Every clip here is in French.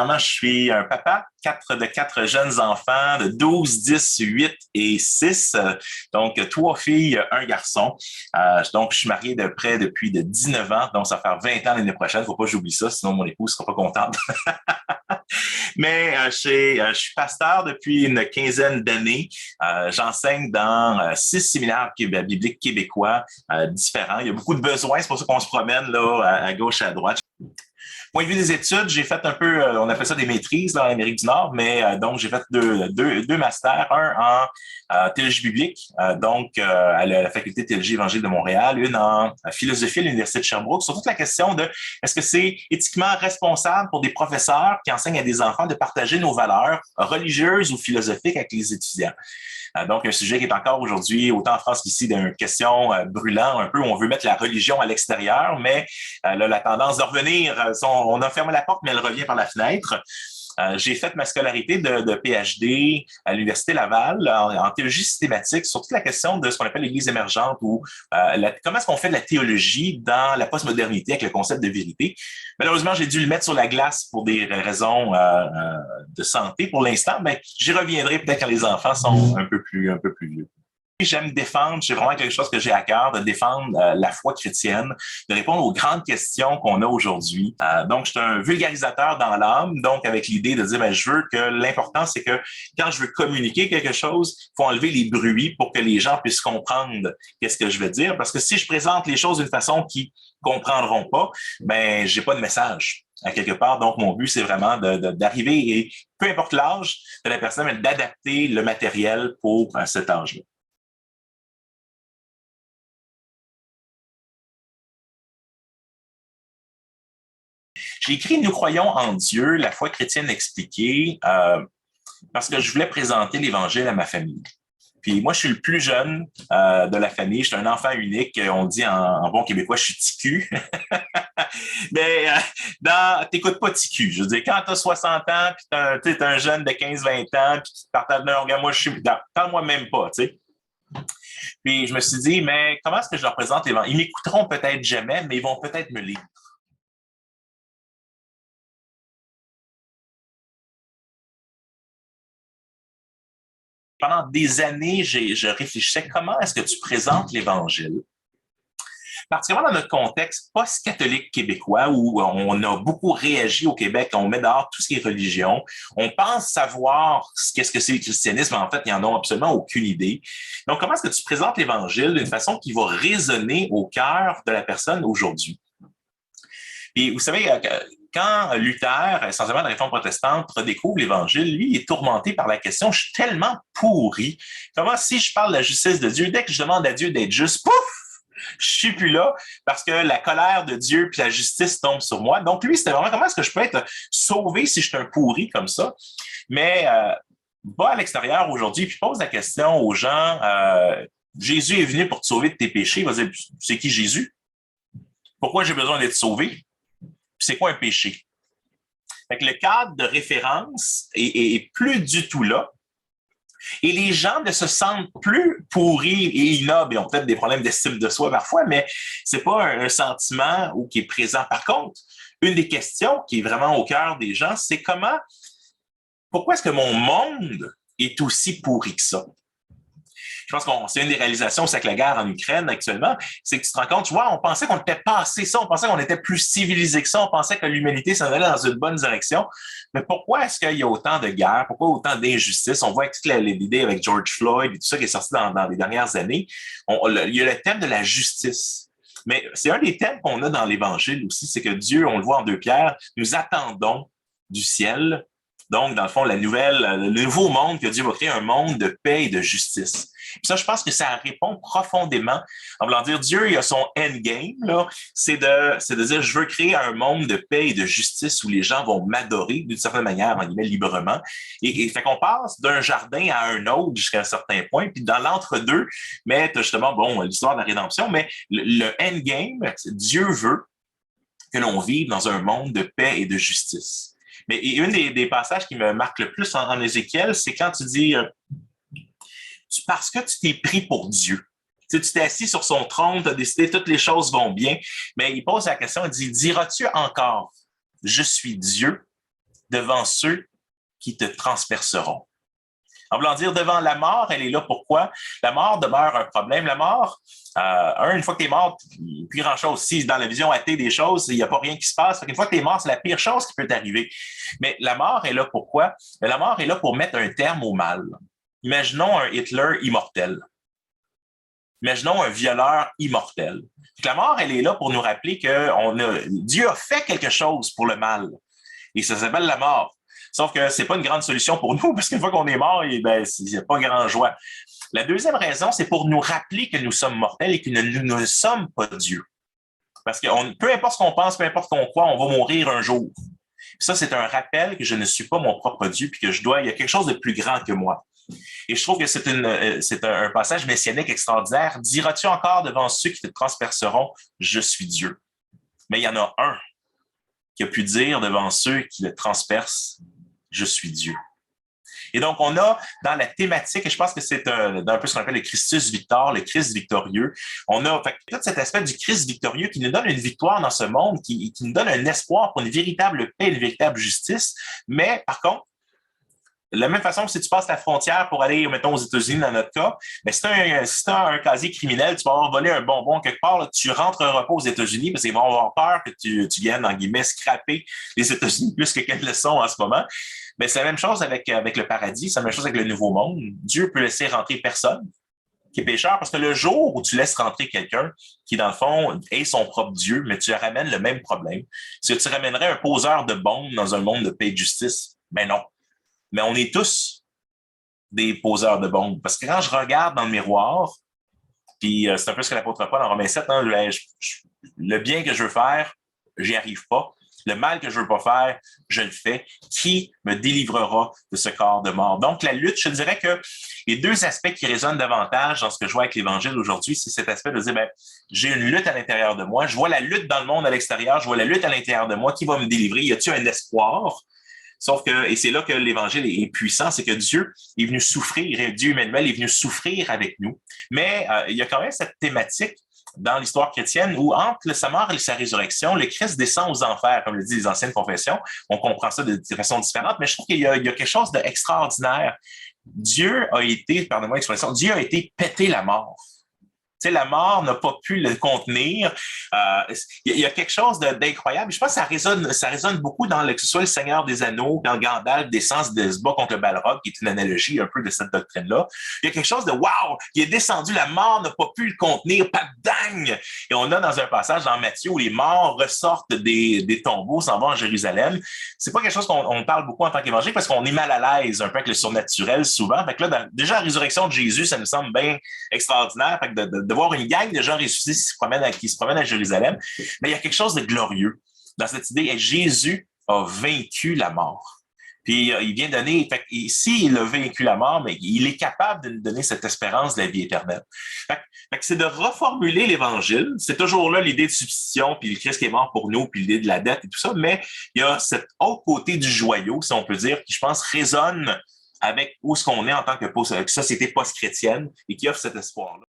présentement, je suis un papa, de quatre jeunes enfants de 12, 10, 8 et 6. Donc, trois filles, un garçon. Donc, je suis marié de près depuis de 19 ans. Donc, ça va faire 20 ans l'année prochaine. Faut pas que j'oublie ça, sinon mon épouse sera pas contente. Mais je suis pasteur depuis une quinzaine d'années. J'enseigne dans 6 séminaires bibliques québécois différents. Il y a beaucoup de besoins, c'est pour ça qu'on se promène là à gauche et à droite. Point de vue des études, j'ai fait un peu, on appelle ça des maîtrises là, en Amérique du Nord, mais donc j'ai fait deux masters, un en théologie biblique, à la faculté de théologie évangile de Montréal, une en philosophie à l'Université de Sherbrooke, sur toute la question de est-ce que c'est éthiquement responsable pour des professeurs qui enseignent à des enfants de partager nos valeurs religieuses ou philosophiques avec les étudiants. Donc, un sujet qui est encore aujourd'hui, autant en France qu'ici, d'une question brûlante, un peu où on veut mettre la religion à l'extérieur, mais là, la tendance de revenir, on a fermé la porte, mais elle revient par la fenêtre. J'ai fait ma scolarité de PhD à l'Université Laval en théologie systématique sur toute la question de ce qu'on appelle l'Église émergente ou comment est-ce qu'on fait de la théologie dans la postmodernité avec le concept de vérité. Malheureusement, j'ai dû le mettre sur la glace pour des raisons de santé pour l'instant, mais j'y reviendrai peut-être quand les enfants sont un peu plus vieux. J'aime défendre, c'est vraiment quelque chose que j'ai à cœur, de défendre la foi chrétienne, de répondre aux grandes questions qu'on a aujourd'hui. Donc, je suis un vulgarisateur dans l'âme, donc avec l'idée de dire, je veux que l'important, c'est que quand je veux communiquer quelque chose, il faut enlever les bruits pour que les gens puissent comprendre qu'est-ce que je veux dire. Parce que si je présente les choses d'une façon qu'ils comprendront pas, j'ai pas de message à quelque part. Donc, mon but, c'est vraiment d'arriver, et peu importe l'âge de la personne, mais d'adapter le matériel pour cet âge-là. J'ai écrit Nous croyons en Dieu, la foi chrétienne expliquée, parce que je voulais présenter l'Évangile à ma famille. Puis moi, je suis le plus jeune de la famille. Je suis un enfant unique. On dit en bon québécois, je suis ticu. Mais t'écoutes pas ticu. Je veux dire, quand t'as 60 ans, puis t'es un jeune de 15-20 ans, puis tu partages, non, regarde, moi, je suis... Parle-moi même pas, tu sais. Puis je me suis dit, mais comment est-ce que je leur présente l'Évangile? Ils m'écouteront peut-être jamais, mais ils vont peut-être me lire. Pendant des années, je réfléchissais comment est-ce que tu présentes l'Évangile, particulièrement dans notre contexte post-catholique québécois où on a beaucoup réagi au Québec, on met dehors tout ce qui est religion, on pense savoir qu'est-ce que c'est le christianisme, en fait, ils n'en ont absolument aucune idée. Donc, comment est-ce que tu présentes l'Évangile d'une façon qui va résonner au cœur de la personne aujourd'hui? Puis, vous savez, quand Luther, essentiellement de la réforme protestante, redécouvre l'Évangile, lui, il est tourmenté par la question, je suis tellement pourri. Comment si je parle de la justice de Dieu, dès que je demande à Dieu d'être juste, pouf, je suis plus là parce que la colère de Dieu puis la justice tombe sur moi. Donc, lui, c'était vraiment comment est-ce que je peux être sauvé si je suis un pourri comme ça? Mais va à l'extérieur aujourd'hui puis pose la question aux gens, Jésus est venu pour te sauver de tes péchés. Il va dire, c'est qui Jésus? Pourquoi j'ai besoin d'être sauvé? C'est quoi un péché? Fait que le cadre de référence est plus du tout là. Et les gens ne se sentent plus pourris et ignobles. Ils ont peut-être des problèmes d'estime de soi parfois, mais c'est pas un sentiment qui est présent. Par contre, une des questions qui est vraiment au cœur des gens, c'est pourquoi est-ce que mon monde est aussi pourri que ça? Je pense que c'est une des réalisations aussi avec la guerre en Ukraine actuellement, c'est que tu te rends compte, tu vois, on pensait qu'on était passé ça, on pensait qu'on était plus civilisé que ça, on pensait que l'humanité s'en allait dans une bonne direction. Mais pourquoi est-ce qu'il y a autant de guerres? Pourquoi autant d'injustices? On voit toutes les idées avec George Floyd et tout ça qui est sorti dans les dernières années. Il y a le thème de la justice. Mais c'est un des thèmes qu'on a dans l'Évangile aussi, c'est que Dieu, on le voit en 2 Pierre, nous attendons du ciel. Donc, dans le fond, le nouveau monde que Dieu va créer, un monde de paix et de justice. Puis ça, je pense que ça répond profondément. En voulant dire, Dieu, il a son endgame, là, c'est de dire, je veux créer un monde de paix et de justice où les gens vont m'adorer d'une certaine manière, en guillemets, librement. Et fait qu'on passe d'un jardin à un autre jusqu'à un certain point. Puis dans l'entre-deux, mais justement, l'histoire de la rédemption, mais le endgame, Dieu veut que l'on vive dans un monde de paix et de justice. Mais une des passages qui me marque le plus en Ézéchiel, c'est quand tu dis parce que tu t'es pris pour Dieu. Tu t'es assis sur son trône, tu as décidé toutes les choses vont bien, mais il pose la question, il dit, diras-tu encore, je suis Dieu? devant ceux qui te transperceront. En voulant dire, devant la mort, elle est là pourquoi? La mort demeure un problème. La mort, une fois que tu es mort, il n'y a plus grand-chose. Si dans la vision athée des choses, il n'y a pas rien qui se passe. Une fois que tu es mort, c'est la pire chose qui peut t'arriver. Mais la mort est là pourquoi? La mort est là pour mettre un terme au mal. Imaginons un Hitler immortel. Imaginons un violeur immortel. La mort, elle est là pour nous rappeler que Dieu a fait quelque chose pour le mal. Et ça s'appelle la mort. Sauf que c'est pas une grande solution pour nous, parce qu'une fois qu'on est mort, c'est pas grand joie. La deuxième raison, c'est pour nous rappeler que nous sommes mortels et que nous ne sommes pas Dieu. Parce que peu importe ce qu'on pense, peu importe ce qu'on croit, on va mourir un jour. Ça, c'est un rappel que je ne suis pas mon propre Dieu, puis que il y a quelque chose de plus grand que moi. Et je trouve que c'est un passage messianique extraordinaire. Diras-tu encore devant ceux qui te transperceront, je suis Dieu? Mais il y en a un qui a pu dire devant ceux qui le transpercent, je suis Dieu. Et donc, on a dans la thématique, et je pense que c'est un peu ce qu'on appelle le Christus Victor, le Christ victorieux, on a tout cet aspect du Christ victorieux qui nous donne une victoire dans ce monde, qui nous donne un espoir pour une véritable paix, une véritable justice. Mais par contre, de la même façon que si tu passes la frontière pour aller, mettons, aux États-Unis dans notre cas, mais si tu as un casier criminel, tu vas avoir volé un bonbon quelque part, là, tu rentreras pas aux États-Unis parce qu'ils vont avoir peur que tu viennes, en guillemets, scraper les États-Unis plus que qu'elles le sont en ce moment. Mais c'est la même chose avec le paradis, c'est la même chose avec le nouveau monde. Dieu peut laisser rentrer personne qui est pécheur parce que le jour où tu laisses rentrer quelqu'un qui, dans le fond, est son propre Dieu, mais tu ramènes le même problème, c'est que tu ramènerais un poseur de bombes dans un monde de paix et de justice. Ben non. Mais on est tous des poseurs de bombes. Parce que quand je regarde dans le miroir, puis c'est un peu ce que l'apôtre Paul en Romains 7, hein, le bien que je veux faire, j'y arrive pas. Le mal que je veux pas faire, je le fais. Qui me délivrera de ce corps de mort? Donc, la lutte, je dirais que les deux aspects qui résonnent davantage dans ce que je vois avec l'Évangile aujourd'hui, c'est cet aspect de dire, j'ai une lutte à l'intérieur de moi. Je vois la lutte dans le monde à l'extérieur. Je vois la lutte à l'intérieur de moi. Qui va me délivrer? Y a-t-il un espoir? Sauf que, et c'est là que l'Évangile est puissant, c'est que Dieu est venu souffrir, Dieu Emmanuel est venu souffrir avec nous. Mais il y a quand même cette thématique dans l'histoire chrétienne où entre sa mort et sa résurrection, le Christ descend aux enfers, comme le disent les anciennes confessions. On comprend ça de façon différente, mais je trouve qu'il y a quelque chose d'extraordinaire. Dieu a été, pardonnez-moi l'expression, Dieu a été pété la mort. Tu sais, la mort n'a pas pu le contenir. Il y a quelque chose d'incroyable. Je pense que ça résonne beaucoup dans que ce soit le Seigneur des Anneaux, quand Gandalf descend se bat contre le Balrog, qui est une analogie un peu de cette doctrine-là. Il y a quelque chose de wow, qui est descendu, la mort n'a pas pu le contenir, pas de dingue. Et on a dans un passage dans Matthieu où les morts ressortent des tombeaux, s'en vont en Jérusalem. C'est pas quelque chose qu'on parle beaucoup en tant qu'évangile parce qu'on est mal à l'aise un peu avec le surnaturel souvent. Fait que là, déjà la résurrection de Jésus, ça nous semble bien extraordinaire. Fait que de voir une gang de gens ressuscités qui se promènent à Jérusalem, mais il y a quelque chose de glorieux dans cette idée. Et Jésus a vaincu la mort. Puis il vient donner, s'il a vaincu la mort, mais il est capable de nous donner cette espérance de la vie éternelle. Fait que c'est de reformuler l'Évangile. C'est toujours là l'idée de substitution, puis le Christ qui est mort pour nous, puis l'idée de la dette et tout ça, mais il y a cet autre côté du joyau, si on peut dire, qui, je pense, résonne avec où est-ce qu'on est en tant que société post-chrétienne et qui offre cet espoir-là.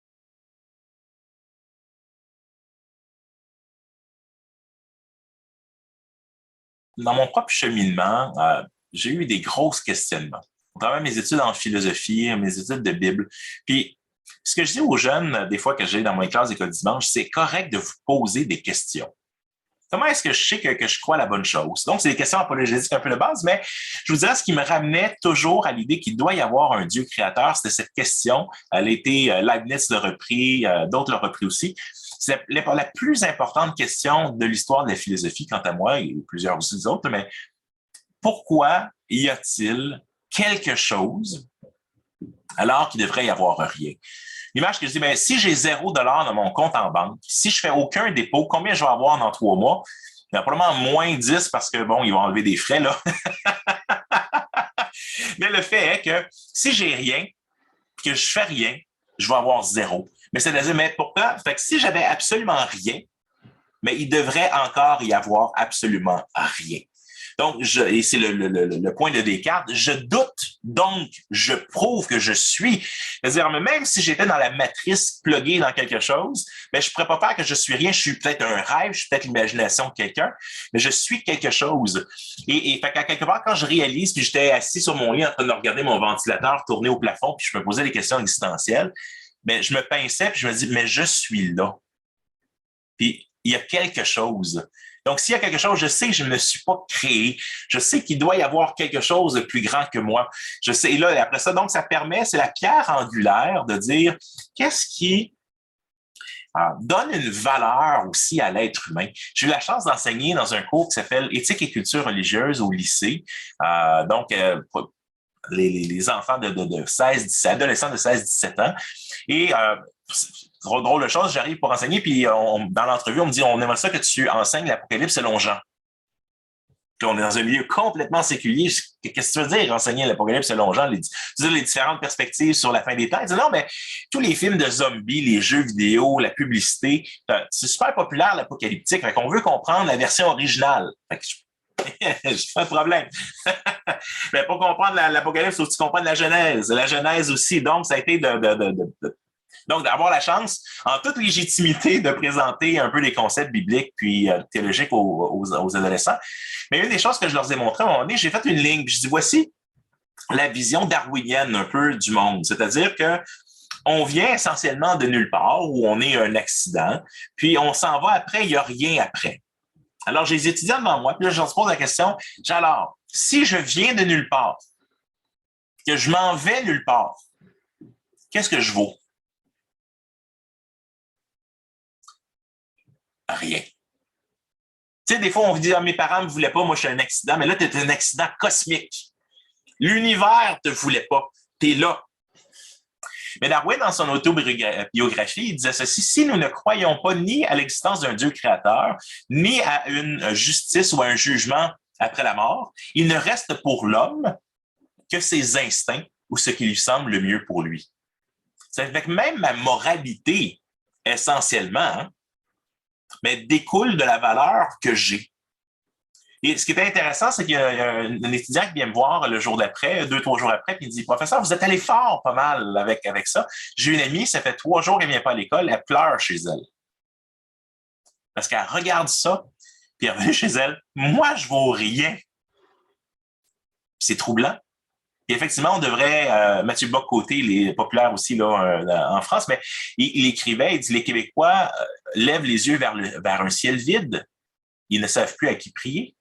Dans mon propre cheminement, j'ai eu des grosses questionnements. À travers mes études en philosophie, mes études de Bible. Puis, ce que je dis aux jeunes, des fois que j'ai dans mes classes d'école dimanche, c'est correct de vous poser des questions. Comment est-ce que je sais que je crois la bonne chose? Donc, c'est des questions apologétiques un peu de base, mais je vous dirais, ce qui me ramenait toujours à l'idée qu'il doit y avoir un Dieu créateur, c'était cette question. Elle a été, Leibniz l'a repris, d'autres l'ont repris aussi. C'est la plus importante question de l'histoire de la philosophie, quant à moi, et plusieurs aussi autres, mais pourquoi y a-t-il quelque chose alors qu'il devrait y avoir rien? L'image que je dis, si j'ai $0 dans mon compte en banque, si je fais aucun dépôt, combien je vais avoir dans 3 mois? Il y a probablement moins 10 parce que, ils vont enlever des frais, là. Mais le fait est que si j'ai rien, que je fais rien, je vais avoir 0. Mais c'est-à-dire, pourquoi? Fait que si j'avais absolument rien, mais il devrait encore y avoir absolument rien. Donc, et c'est le point de Descartes, je doute Donc, je prouve que je suis. C'est-à-dire, même si j'étais dans la matrice pluguée dans quelque chose, ben, je ne pourrais pas faire que je suis rien. Je suis peut-être un rêve, je suis peut-être l'imagination de quelqu'un, mais je suis quelque chose. Et fait qu'à quelque part, quand je réalise, puis j'étais assis sur mon lit en train de regarder mon ventilateur tourner au plafond, puis je me posais des questions existentielles, ben, je me pinçais, puis je me dis, mais je suis là. Puis il y a quelque chose. Donc, s'il y a quelque chose, je sais que je ne me suis pas créé. Je sais qu'il doit y avoir quelque chose de plus grand que moi. Je sais, et là, après ça, donc, ça permet, c'est la pierre angulaire de dire qu'est-ce qui donne une valeur aussi à l'être humain. J'ai eu la chance d'enseigner dans un cours qui s'appelle Éthique et culture religieuse au lycée. Les enfants de 16, 17, adolescents de 16-17 ans. Et drôle de chose, j'arrive pour enseigner, puis dans l'entrevue, on me dit, on aimerait ça que tu enseignes l'Apocalypse selon Jean. Puis on est dans un milieu complètement séculier. Qu'est-ce que tu veux dire, enseigner l'Apocalypse selon Jean? Les différentes perspectives sur la fin des temps. Il dit, non, mais tous les films de zombies, les jeux vidéo, la publicité, c'est super populaire, l'Apocalyptique. Fait qu'on veut comprendre la version originale. Fait que j'ai pas de problème. Mais pour comprendre l'Apocalypse, il faut que tu comprennes la Genèse. La Genèse aussi. Donc, ça a été donc, d'avoir la chance, en toute légitimité, de présenter un peu les concepts bibliques puis théologiques aux adolescents. Mais une des choses que je leur ai montré à un moment donné, j'ai fait une ligne. Puis je dis, voici la vision darwinienne un peu du monde. C'est-à-dire que on vient essentiellement de nulle part, où on est un accident, puis on s'en va après, il n'y a rien après. Alors, j'ai les étudiants devant moi, puis là, je leur pose la question, alors, si je viens de nulle part, que je m'en vais nulle part, qu'est-ce que je vaux? Rien. Tu sais, des fois, on vous dit, mes parents ne me voulaient pas, moi, je suis un accident, mais là, tu es un accident cosmique. L'univers ne te voulait pas. Tu es là. Mais Darwin, dans son autobiographie, il disait ceci, si nous ne croyons pas ni à l'existence d'un Dieu créateur, ni à une justice ou à un jugement après la mort, il ne reste pour l'homme que ses instincts ou ce qui lui semble le mieux pour lui. Ça fait que même ma moralité, essentiellement, mais découle de la valeur que j'ai. Et ce qui est intéressant, c'est qu'il y a un étudiant qui vient me voir le jour d'après, 2-3 jours après, puis il dit, professeur, vous êtes allé fort pas mal avec ça. J'ai une amie, ça fait 3 jours qu'elle ne vient pas à l'école, elle pleure chez elle. Parce qu'elle regarde ça, puis elle revient chez elle, moi, je vaux rien. C'est troublant. Et effectivement, on devrait, Mathieu Bock-Côté, il est populaire aussi là, en France, mais il écrivait, il dit, les Québécois lèvent les yeux vers un ciel vide. Ils ne savent plus à qui prier.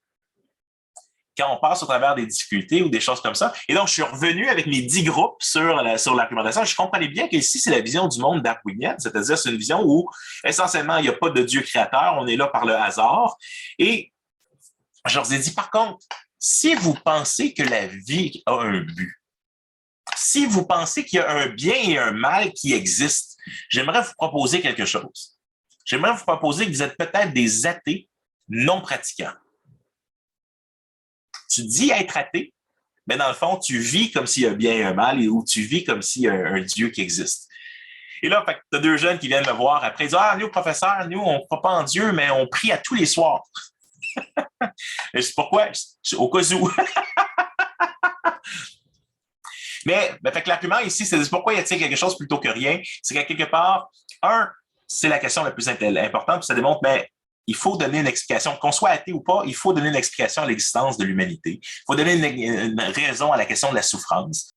Quand on passe au travers des difficultés ou des choses comme ça. Et donc, je suis revenu avec mes 10 groupes sur l'argumentation. Je comprenais bien qu'ici, c'est la vision du monde darwinienne, c'est-à-dire c'est une vision où, essentiellement, il n'y a pas de Dieu créateur, on est là par le hasard. Et je leur ai dit, par contre, si vous pensez que la vie a un but, si vous pensez qu'il y a un bien et un mal qui existent, j'aimerais vous proposer quelque chose. J'aimerais vous proposer que vous êtes peut-être des athées non pratiquants. Tu dis être athée, mais dans le fond, tu vis comme s'il y a un bien et un mal ou tu vis comme s'il y a un Dieu qui existe. Et là, tu as 2 jeunes qui viennent me voir après, ils disent, nous, professeur, nous, on ne croit pas en Dieu, mais on prie à tous les soirs. Je dis, pourquoi? Au cas où. Mais fait que l'argument ici, c'est pourquoi y a-t-il quelque chose plutôt que rien? C'est qu'à quelque part, c'est la question la plus importante, puis ça démontre, mais il faut donner une explication. Qu'on soit athée ou pas, il faut donner une explication à l'existence de l'humanité. Il faut donner une raison à la question de la souffrance.